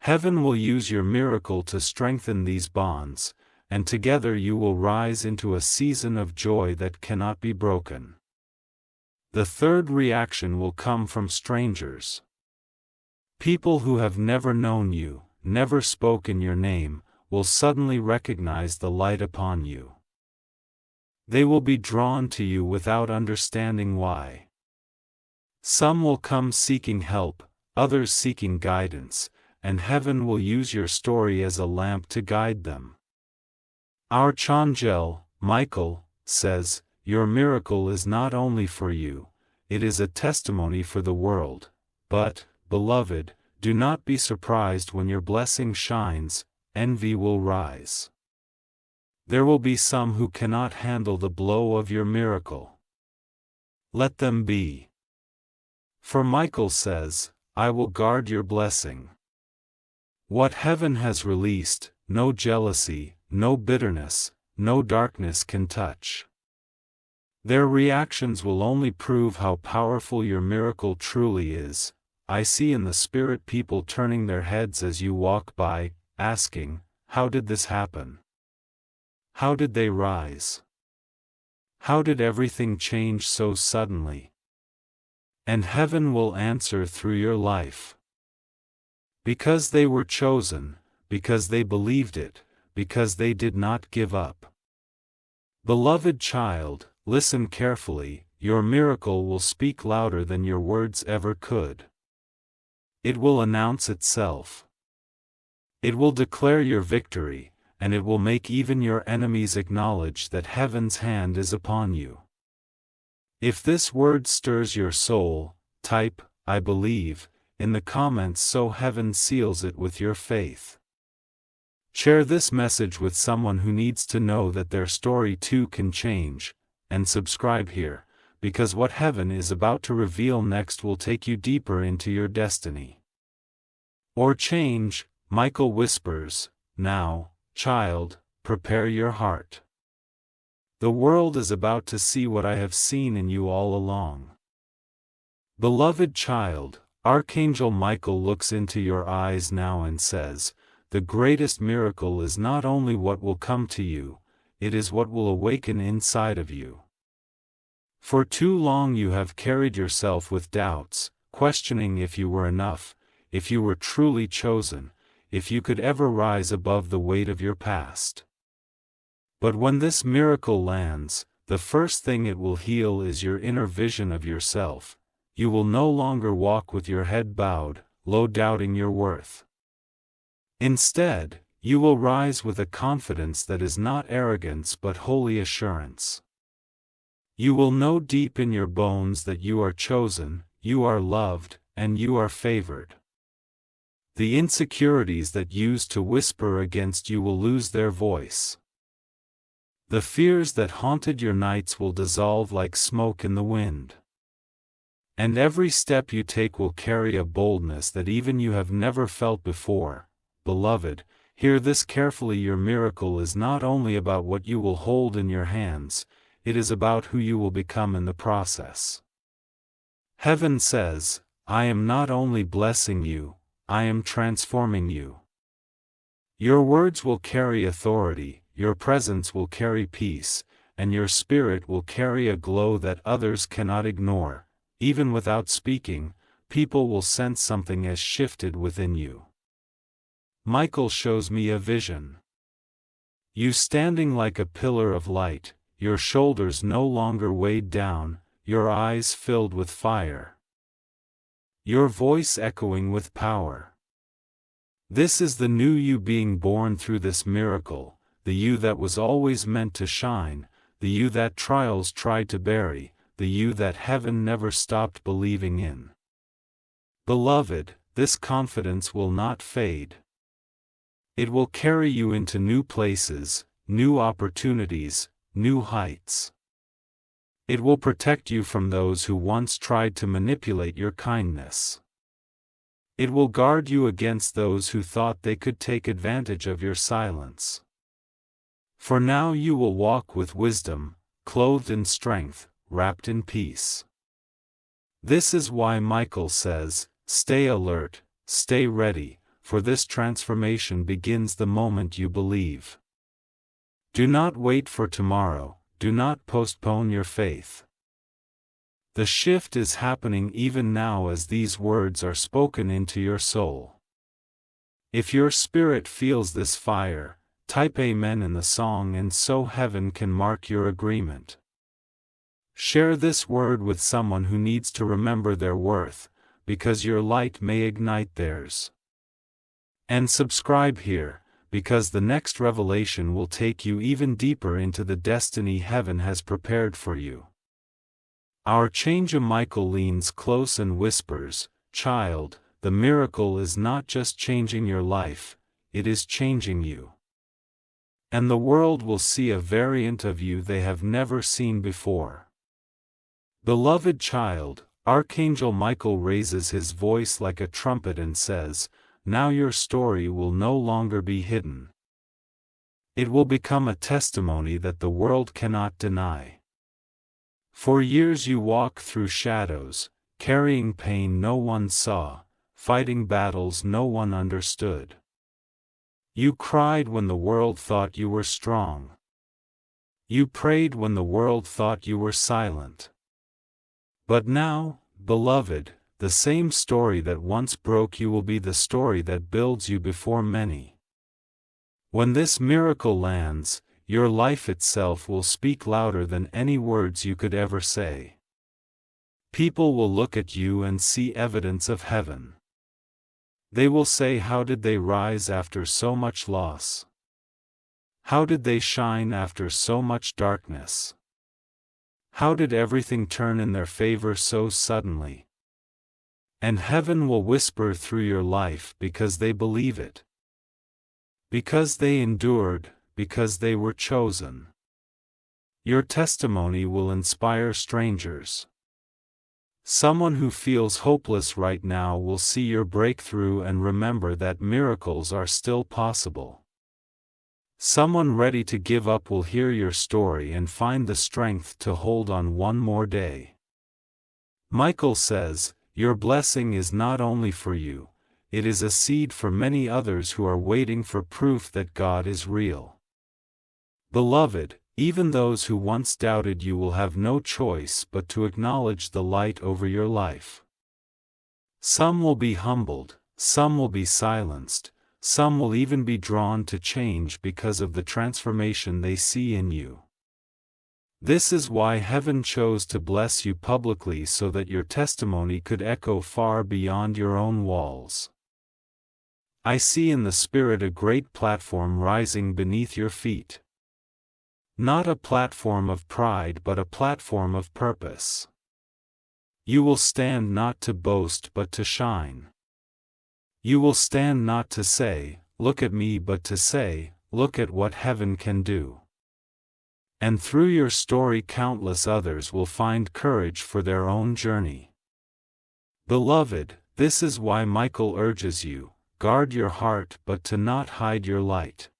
Heaven will use your miracle to strengthen these bonds, and together you will rise into a season of joy that cannot be broken. The third reaction will come from strangers. People who have never known you, never spoken your name, will suddenly recognize the light upon you. They will be drawn to you without understanding why. Some will come seeking help, others seeking guidance, and heaven will use your story as a lamp to guide them. Archangel Michael says, "Your miracle is not only for you, it is a testimony for the world." But, beloved, do not be surprised when your blessing shines, envy will rise. There will be some who cannot handle the blow of your miracle. Let them be. For Michael says, "I will guard your blessing." What heaven has released, no jealousy, no bitterness, no darkness can touch. Their reactions will only prove how powerful your miracle truly is. I see in the spirit people turning their heads as you walk by, asking, "How did this happen? How did they rise? How did everything change so suddenly?" And heaven will answer through your life. Because they were chosen, because they believed it, because they did not give up. Beloved child, listen carefully, your miracle will speak louder than your words ever could. It will announce itself. It will declare your victory, and it will make even your enemies acknowledge that heaven's hand is upon you. If this word stirs your soul, type, "I believe," in the comments so heaven seals it with your faith. Share this message with someone who needs to know that their story too can change, and subscribe here, because what heaven is about to reveal next will take you deeper into your destiny. Or change, Michael whispers, "Now, child, prepare your heart. The world is about to see what I have seen in you all along." Beloved child, Archangel Michael looks into your eyes now and says, "The greatest miracle is not only what will come to you, it is what will awaken inside of you. For too long you have carried yourself with doubts, questioning if you were enough, if you were truly chosen, if you could ever rise above the weight of your past. But when this miracle lands, the first thing it will heal is your inner vision of yourself. You will no longer walk with your head bowed, low, doubting your worth. Instead, you will rise with a confidence that is not arrogance but holy assurance. You will know deep in your bones that you are chosen, you are loved, and you are favored. The insecurities that used to whisper against you will lose their voice. The fears that haunted your nights will dissolve like smoke in the wind. And every step you take will carry a boldness that even you have never felt before. Beloved, hear this carefully: your miracle is not only about what you will hold in your hands, it is about who you will become in the process. Heaven says, I am not only blessing you, I am transforming you. Your words will carry authority, your presence will carry peace, and your spirit will carry a glow that others cannot ignore. Even without speaking, people will sense something has shifted within you. Michael shows me a vision. You standing like a pillar of light, your shoulders no longer weighed down, your eyes filled with fire. Your voice echoing with power. This is the new you being born through this miracle, the you that was always meant to shine, the you that trials tried to bury, the you that heaven never stopped believing in. Beloved, this confidence will not fade. It will carry you into new places, new opportunities, new heights. It will protect you from those who once tried to manipulate your kindness. It will guard you against those who thought they could take advantage of your silence. For now you will walk with wisdom, clothed in strength, wrapped in peace. This is why Michael says, stay alert, stay ready, for this transformation begins the moment you believe. Do not wait for tomorrow, do not postpone your faith. The shift is happening even now as these words are spoken into your soul. If your spirit feels this fire, type Amen in the song and so heaven can mark your agreement. Share this word with someone who needs to remember their worth, because your light may ignite theirs. And subscribe here, because the next revelation will take you even deeper into the destiny heaven has prepared for you. Archangel Michael leans close and whispers, child, the miracle is not just changing your life, it is changing you. And the world will see a variant of you they have never seen before. Beloved child, Archangel Michael raises his voice like a trumpet and says, now your story will no longer be hidden. It will become a testimony that the world cannot deny. For years you walked through shadows, carrying pain no one saw, fighting battles no one understood. You cried when the world thought you were strong. You prayed when the world thought you were silent. But now, beloved, the same story that once broke you will be the story that builds you before many. When this miracle lands, your life itself will speak louder than any words you could ever say. People will look at you and see evidence of heaven. They will say, how did they rise after so much loss? How did they shine after so much darkness? How did everything turn in their favor so suddenly? And heaven will whisper through your life because they believe it. Because they endured, because they were chosen. Your testimony will inspire strangers. Someone who feels hopeless right now will see your breakthrough and remember that miracles are still possible. Someone ready to give up will hear your story and find the strength to hold on one more day. Michael says, your blessing is not only for you, it is a seed for many others who are waiting for proof that God is real. Beloved, even those who once doubted you will have no choice but to acknowledge the light over your life. Some will be humbled, some will be silenced, Some will even be drawn to change because of the transformation they see in you. This is why heaven chose to bless you publicly, so that your testimony could echo far beyond your own walls. I see in the Spirit a great platform rising beneath your feet. Not a platform of pride, but a platform of purpose. You will stand not to boast but to shine. You will stand not to say, "Look at me," but to say, "Look at what heaven can do." And through your story countless others will find courage for their own journey. Beloved, this is why Michael urges you, guard your heart but to not hide your light.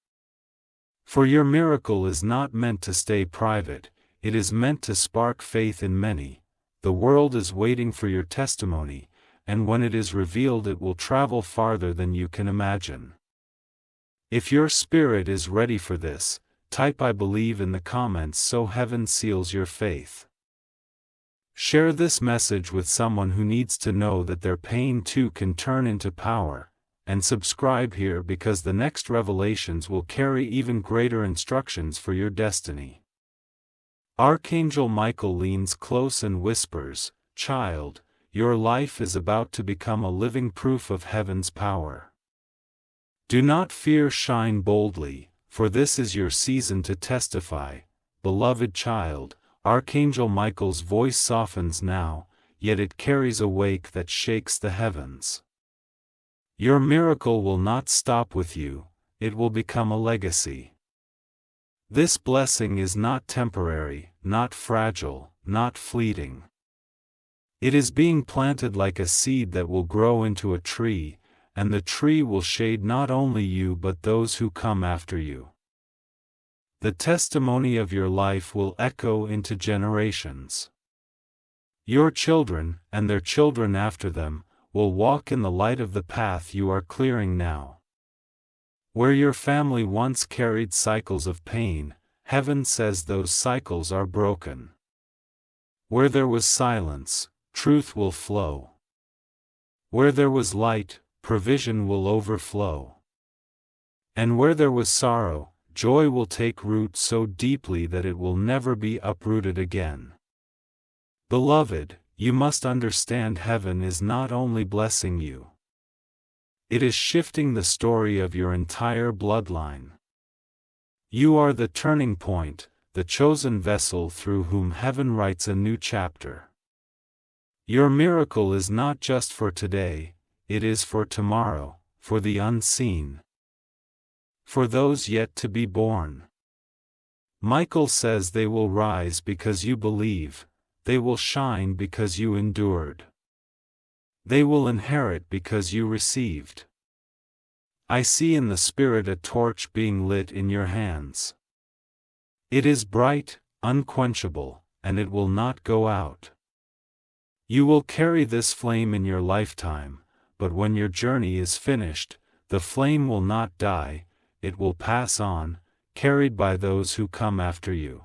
For your miracle is not meant to stay private, it is meant to spark faith in many. The world is waiting for your testimony, and when it is revealed it will travel farther than you can imagine. If your spirit is ready for this, type "I believe" in the comments so heaven seals your faith. Share this message with someone who needs to know that their pain too can turn into power, and subscribe here because the next revelations will carry even greater instructions for your destiny. Archangel Michael leans close and whispers, "Child, your life is about to become a living proof of heaven's power. Do not fear, shine boldly, for this is your season to testify." Beloved child, Archangel Michael's voice softens now, yet it carries a wake that shakes the heavens. Your miracle will not stop with you, it will become a legacy. This blessing is not temporary, not fragile, not fleeting. It is being planted like a seed that will grow into a tree, and the tree will shade not only you but those who come after you. The testimony of your life will echo into generations. Your children, and their children after them, will walk in the light of the path you are clearing now. Where your family once carried cycles of pain, heaven says those cycles are broken. Where there was silence, truth will flow. Where there was light, provision will overflow. And where there was sorrow, joy will take root so deeply that it will never be uprooted again. Beloved, you must understand heaven is not only blessing you. It is shifting the story of your entire bloodline. You are the turning point, the chosen vessel through whom heaven writes a new chapter. Your miracle is not just for today, it is for tomorrow, for the unseen, for those yet to be born. Michael says they will rise because you believe, they will shine because you endured. They will inherit because you received. I see in the Spirit a torch being lit in your hands. It is bright, unquenchable, and it will not go out. You will carry this flame in your lifetime, but when your journey is finished, the flame will not die, it will pass on, carried by those who come after you.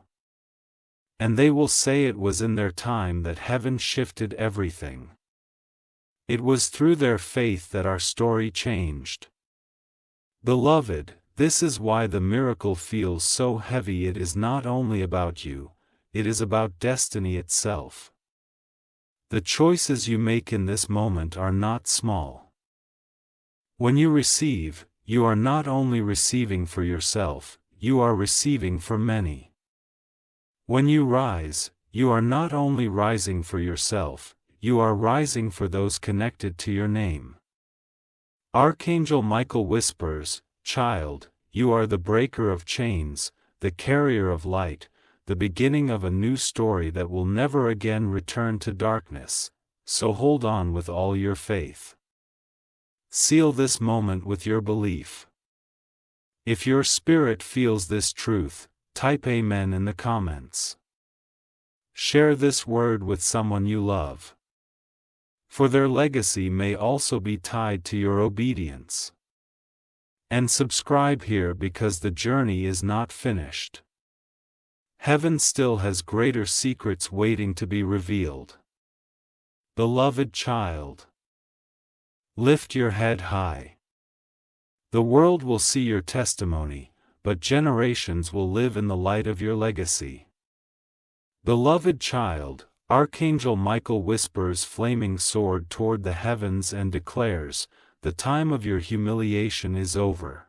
And they will say it was in their time that heaven shifted everything. It was through their faith that our story changed. Beloved, this is why the miracle feels so heavy. It is not only about you, it is about destiny itself. The choices you make in this moment are not small. When you receive, you are not only receiving for yourself, you are receiving for many. When you rise, you are not only rising for yourself, you are rising for those connected to your name. Archangel Michael whispers, "Child, you are the breaker of chains, the carrier of light, the beginning of a new story that will never again return to darkness, so hold on with all your faith." Seal this moment with your belief. If your spirit feels this truth, type Amen in the comments. Share this word with someone you love, for their legacy may also be tied to your obedience. And subscribe here because the journey is not finished. Heaven still has greater secrets waiting to be revealed. Beloved child, lift your head high. The world will see your testimony, but generations will live in the light of your legacy. Beloved child, Archangel Michael whispers flaming sword toward the heavens and declares, the time of your humiliation is over.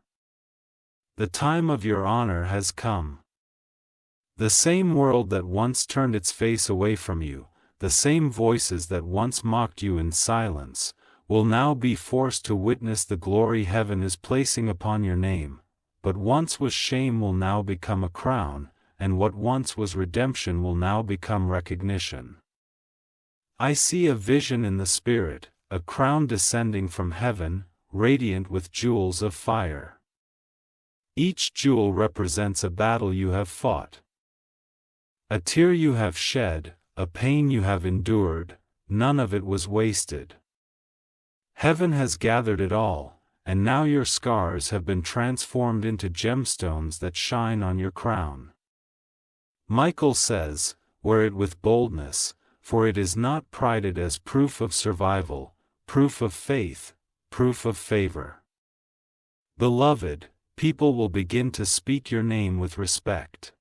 The time of your honor has come. The same world that once turned its face away from you, the same voices that once mocked you in silence, will now be forced to witness the glory heaven is placing upon your name. But once was shame will now become a crown, and what once was redemption will now become recognition. I see a vision in the spirit, a crown descending from heaven, radiant with jewels of fire. Each jewel represents a battle you have fought. A tear you have shed, a pain you have endured, none of it was wasted. Heaven has gathered it all, and now your scars have been transformed into gemstones that shine on your crown. Michael says, wear it with boldness, for it is not prided as proof of survival, proof of faith, proof of favor. Beloved, people will begin to speak your name with respect.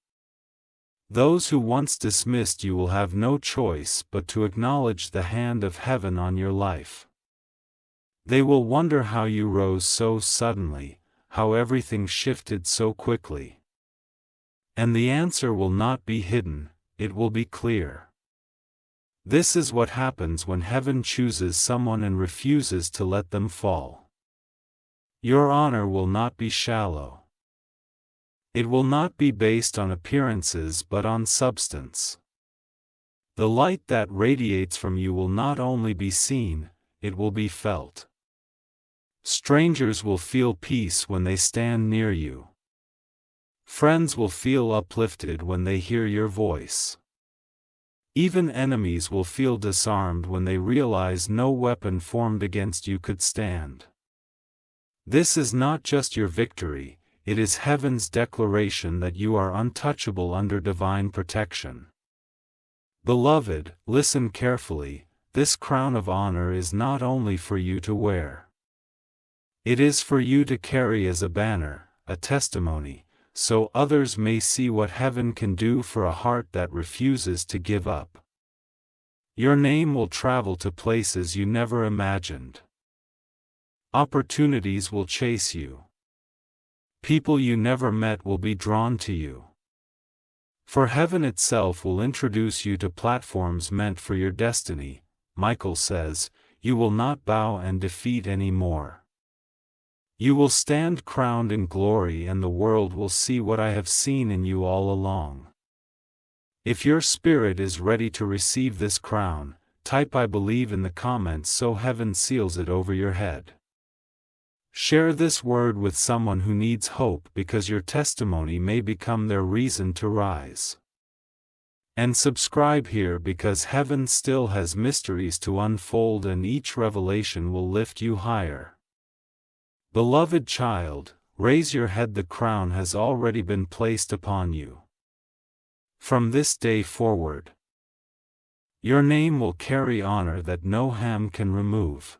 Those who once dismissed you will have no choice but to acknowledge the hand of heaven on your life. They will wonder how you rose so suddenly, how everything shifted so quickly. And the answer will not be hidden, it will be clear. This is what happens when heaven chooses someone and refuses to let them fall. Your honor will not be shallow. It will not be based on appearances but on substance. The light that radiates from you will not only be seen, it will be felt. Strangers will feel peace when they stand near you. Friends will feel uplifted when they hear your voice. Even enemies will feel disarmed when they realize no weapon formed against you could stand. This is not just your victory, it is heaven's declaration that you are untouchable under divine protection. Beloved, listen carefully, this crown of honor is not only for you to wear. It is for you to carry as a banner, a testimony, so others may see what heaven can do for a heart that refuses to give up. Your name will travel to places you never imagined. Opportunities will chase you. People you never met will be drawn to you. For heaven itself will introduce you to platforms meant for your destiny. Michael says, you will not bow and defeat anymore. You will stand crowned in glory and the world will see what I have seen in you all along. If your spirit is ready to receive this crown, type I believe in the comments so heaven seals it over your head. Share this word with someone who needs hope because your testimony may become their reason to rise. And subscribe here because heaven still has mysteries to unfold and each revelation will lift you higher. Beloved child, raise your head, the crown has already been placed upon you. From this day forward, your name will carry honor that no hand can remove.